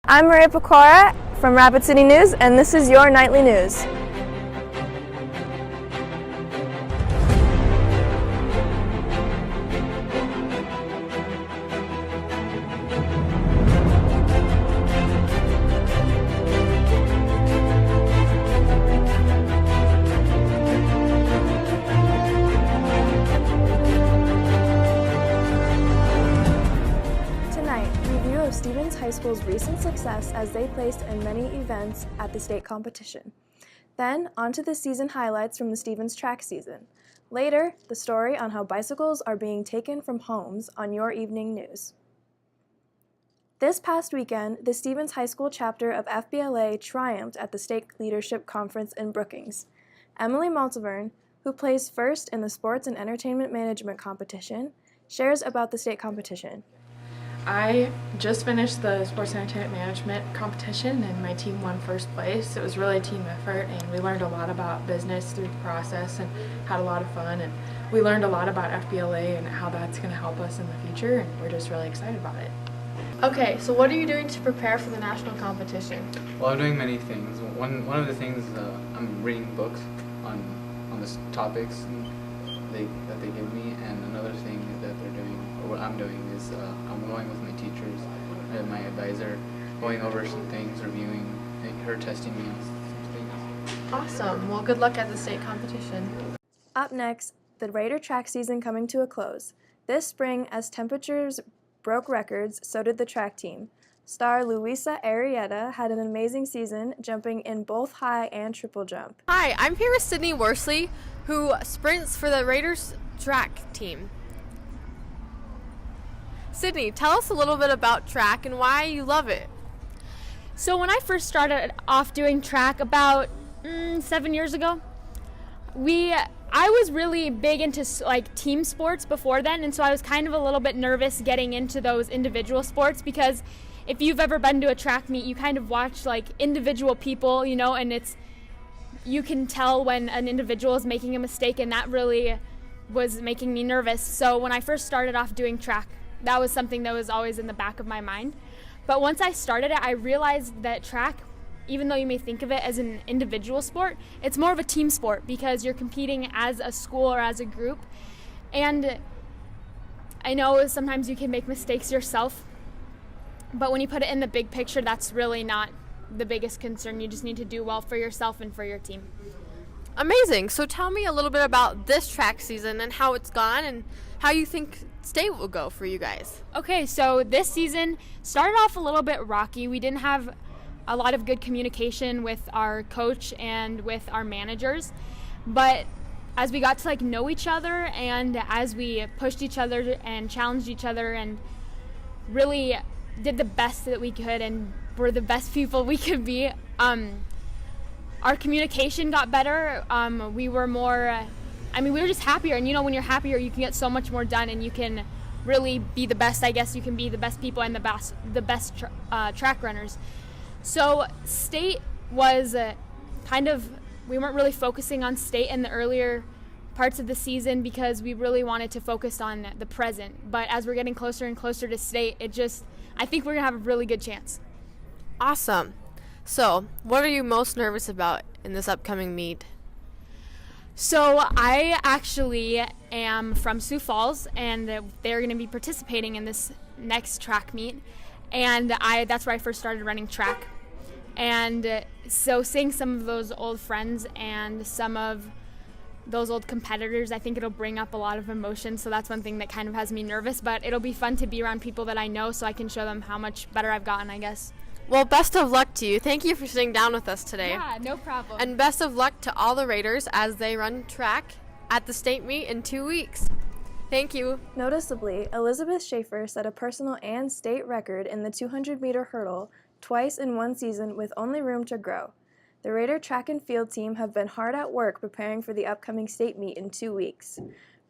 I'm Maria Pecora from Rapid City News, and this is your nightly news. Review of Stevens High School's recent success as they placed in many events at the state competition. Then, on to the season highlights from the Stevens track season. Later, the story on how bicycles are being taken from homes on your evening news. This past weekend, the Stevens High School chapter of FBLA triumphed at the State Leadership Conference in Brookings. Emily Maltaverne, who placed first in the Sports and Entertainment Management competition, shares about the state competition. I just finished the Sports and Entertainment Management competition and my team won first place. It was really a team effort and we learned a lot about business through the process and had a lot of fun, and we learned a lot about FBLA and how that's going to help us in the future, and we're just really excited about it. Okay, so what are you doing to prepare for the national competition? Well, I'm doing many things. One of the things I'm reading books on the topics that they give me, and another thing that they're doing, or what I'm doing, is I'm going with my teachers and my advisor, going over some things, reviewing, her testing me on some things. Awesome. Well, good luck at the state competition. Up next, the Raider track season coming to a close. This spring, as temperatures broke records, so did the track team. Star Luisa Arrieta had an amazing season, jumping in both high and triple jump. Hi, I'm here with Sydney Worsley, who sprints for the Raiders track team. Sydney, tell us a little bit about track and why you love it. So when I first started off doing track about 7 years ago, I was really big into like team sports before then, and so I was kind of a little bit nervous getting into those individual sports, because if you've ever been to a track meet, you kind of watch like individual people, and you can tell when an individual is making a mistake, and that really was making me nervous. So when I first started off doing track, that was something that was always in the back of my mind. But once I started it, I realized that track, even though you may think of it as an individual sport, it's more of a team sport because you're competing as a school or as a group. And I know sometimes you can make mistakes yourself, but when you put it in the big picture, that's really not the biggest concern. You just need to do well for yourself and for your team. Amazing. So tell me a little bit about this track season and how it's gone and how you think state will go for you guys. Okay, so this season started off a little bit rocky. We didn't have a lot of good communication with our coach and with our managers, but as we got to know each other, and as we pushed each other and challenged each other and really did the best that we could and were the best people we could be, our communication got better. We were more, we were just happier, and when you're happier, you can get so much more done, and you can really be the best. I guess you can be the best people and the best track runners. So state was we weren't really focusing on state in the earlier parts of the season because we really wanted to focus on the present. But as we're getting closer and closer to state, I think we're gonna have a really good chance. Awesome. So what are you most nervous about in this upcoming meet? So I actually am from Sioux Falls, and they're going to be participating in this next track meet, and that's where I first started running track. And so seeing some of those old friends and some of those old competitors, I think it'll bring up a lot of emotion. So that's one thing that kind of has me nervous, but it'll be fun to be around people that I know so I can show them how much better I've gotten, I guess. Well, best of luck to you. Thank you for sitting down with us today. Yeah, no problem. And best of luck to all the Raiders as they run track at the state meet in 2 weeks. Thank you. Noticeably, Elizabeth Schaefer set a personal and state record in the 200-meter hurdle twice in one season with only room to grow. The Raider track and field team have been hard at work preparing for the upcoming state meet in 2 weeks.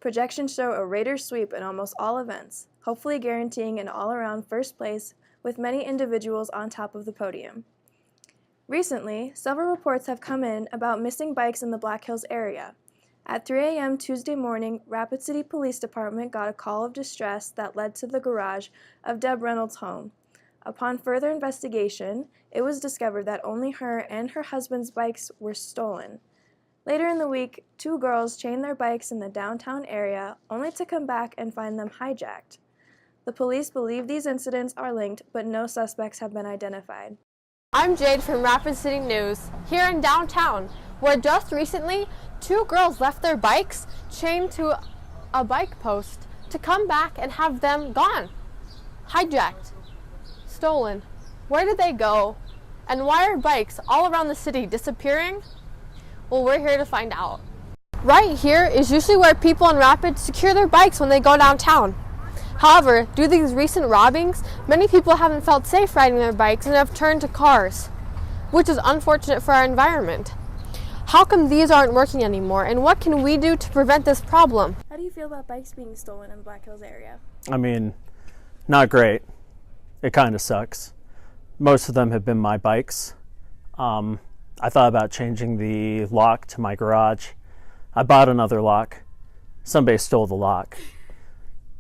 Projections show a Raider sweep in almost all events, hopefully guaranteeing an all-around first place with many individuals on top of the podium. Recently, several reports have come in about missing bikes in the Black Hills area. At 3 a.m. Tuesday morning, Rapid City Police Department got a call of distress that led to the garage of Deb Reynolds' home. Upon further investigation, it was discovered that only her and her husband's bikes were stolen. Later in the week, 2 girls chained their bikes in the downtown area only to come back and find them hijacked. The police believe these incidents are linked, but no suspects have been identified. I'm Jade from Rapid City News, here in downtown, where just recently 2 girls left their bikes chained to a bike post to come back and have them gone, hijacked, stolen. Where did they go? And why are bikes all around the city disappearing? Well, we're here to find out. Right here is usually where people in Rapid secure their bikes when they go downtown. However, due to these recent robbings, many people haven't felt safe riding their bikes and have turned to cars, which is unfortunate for our environment. How come these aren't working anymore, and what can we do to prevent this problem? How do you feel about bikes being stolen in the Black Hills area? I mean, not great. It kind of sucks. Most of them have been my bikes. I thought about changing the lock to my garage. I bought another lock. Somebody stole the lock.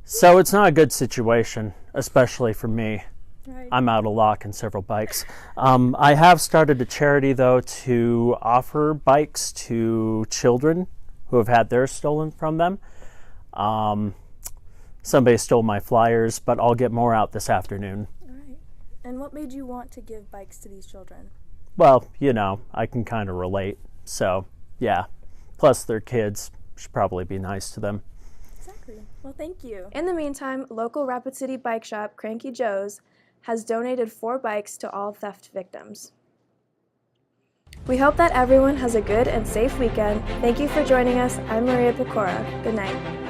So it's not a good situation, especially for me. Right. I'm out of lock and several bikes. I have started a charity, though, to offer bikes to children who have had theirs stolen from them. Somebody stole my flyers, but I'll get more out this afternoon. All right. And what made you want to give bikes to these children? Well, you know, I can kind of relate. So, yeah. Plus, they're kids. Should probably be nice to them. Exactly. Well, thank you. In the meantime, local Rapid City bike shop, Cranky Joe's, has donated 4 bikes to all theft victims. We hope that everyone has a good and safe weekend. Thank you for joining us. I'm Maria Pecora. Good night.